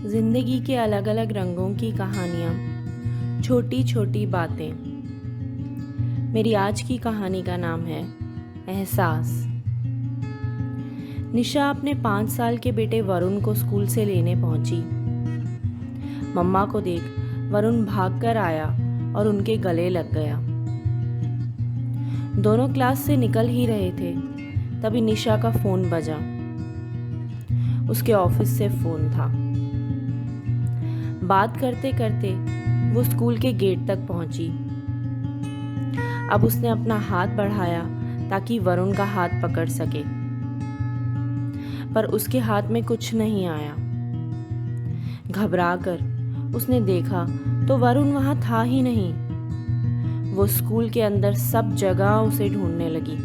जिंदगी के अलग अलग रंगों की कहानियाँ, छोटी छोटी बातें। मेरी आज की कहानी का नाम है एहसास। निशा अपने 5 साल के बेटे वरुण को स्कूल से लेने पहुंची। मम्मा को देख वरुण भागकर आया और उनके गले लग गया। दोनों क्लास से निकल ही रहे थे, तभी निशा का फोन बजा। उसके ऑफिस से फोन था। बात करते करते वो स्कूल के गेट तक पहुंची। अब उसने अपना हाथ बढ़ाया ताकि वरुण का हाथ पकड़ सके, पर उसके हाथ में कुछ नहीं आया। घबराकर उसने देखा तो वरुण वहां था ही नहीं। वो स्कूल के अंदर सब जगह उसे ढूंढने लगी।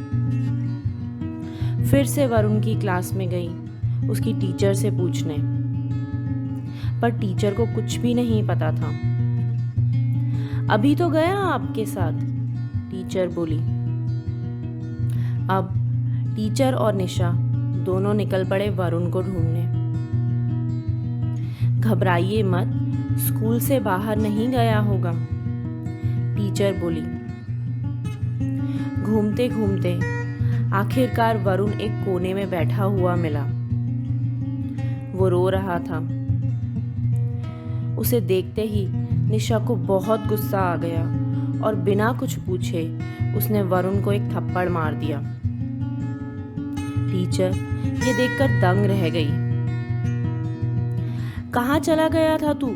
फिर से वरुण की क्लास में गई उसकी टीचर से पूछने, पर टीचर को कुछ भी नहीं पता था। अभी तो गया आपके साथ, टीचर बोली। अब टीचर और निशा दोनों निकल पड़े वरुण को ढूंढने। घबराइए मत, स्कूल से बाहर नहीं गया होगा, टीचर बोली। घूमते घूमते आखिरकार वरुण एक कोने में बैठा हुआ मिला। वो रो रहा था। उसे देखते ही निशा को बहुत गुस्सा आ गया और बिना कुछ पूछे उसने वरुण को एक थप्पड़ मार दिया। टीचर ये देखकर दंग रह गई। कहाँ चला गया था तू?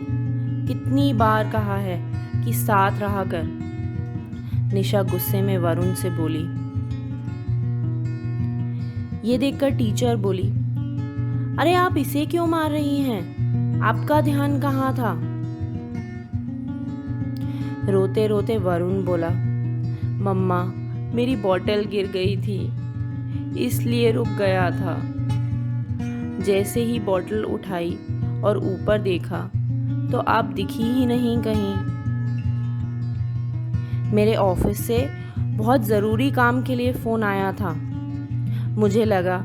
कितनी बार कहा है कि साथ रहा कर, निशा गुस्से में वरुण से बोली। ये देखकर टीचर बोली, अरे आप इसे क्यों मार रही हैं? आपका ध्यान कहाँ था? रोते रोते वरुण बोला, मम्मा मेरी बोतल गिर गई थी, इसलिए रुक गया था। जैसे ही बोतल उठाई और ऊपर देखा तो आप दिखी ही नहीं कहीं। मेरे ऑफिस से बहुत ज़रूरी काम के लिए फ़ोन आया था। मुझे लगा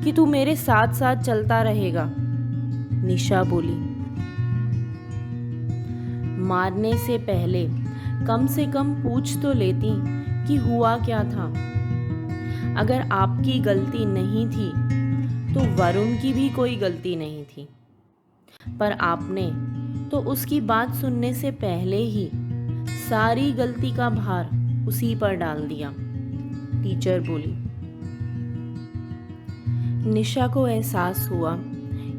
कि तू मेरे साथ साथ चलता रहेगा, निशा बोली। मारने से पहले कम से कम पूछ तो लेती कि हुआ क्या था। अगर आपकी गलती नहीं थी तो वरुण की भी कोई गलती नहीं थी, पर आपने तो उसकी बात सुनने से पहले ही सारी गलती का भार उसी पर डाल दिया, टीचर बोली। निशा को एहसास हुआ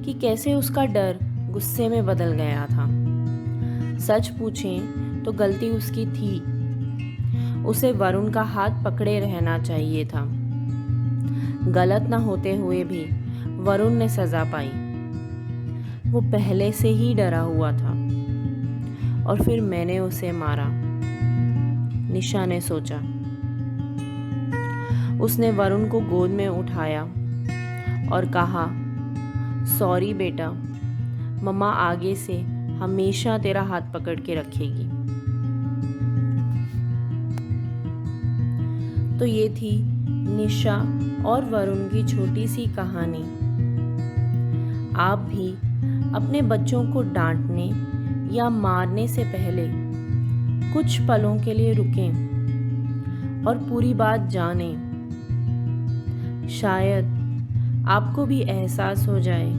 कि कैसे उसका डर गुस्से में बदल गया था। सच पूछें तो गलती उसकी थी। उसे वरुण का हाथ पकड़े रहना चाहिए था। गलत न होते हुए भी वरुण ने सजा पाई। वो पहले से ही डरा हुआ था और फिर मैंने उसे मारा, निशा ने सोचा। उसने वरुण को गोद में उठाया और कहा, सॉरी बेटा, मम्मा आगे से हमेशा तेरा हाथ पकड़ के रखेगी। तो ये थी निशा और वरुण की छोटी सी कहानी। आप भी अपने बच्चों को डांटने या मारने से पहले कुछ पलों के लिए रुकें और पूरी बात जानें। शायद आपको भी एहसास हो जाए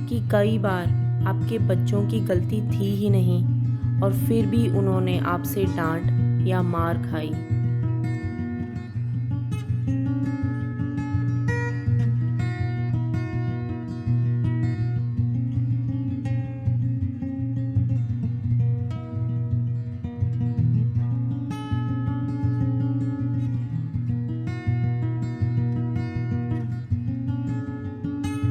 कि कई बार आपके बच्चों की गलती थी ही नहीं और फिर भी उन्होंने आपसे डांट या मार खाई।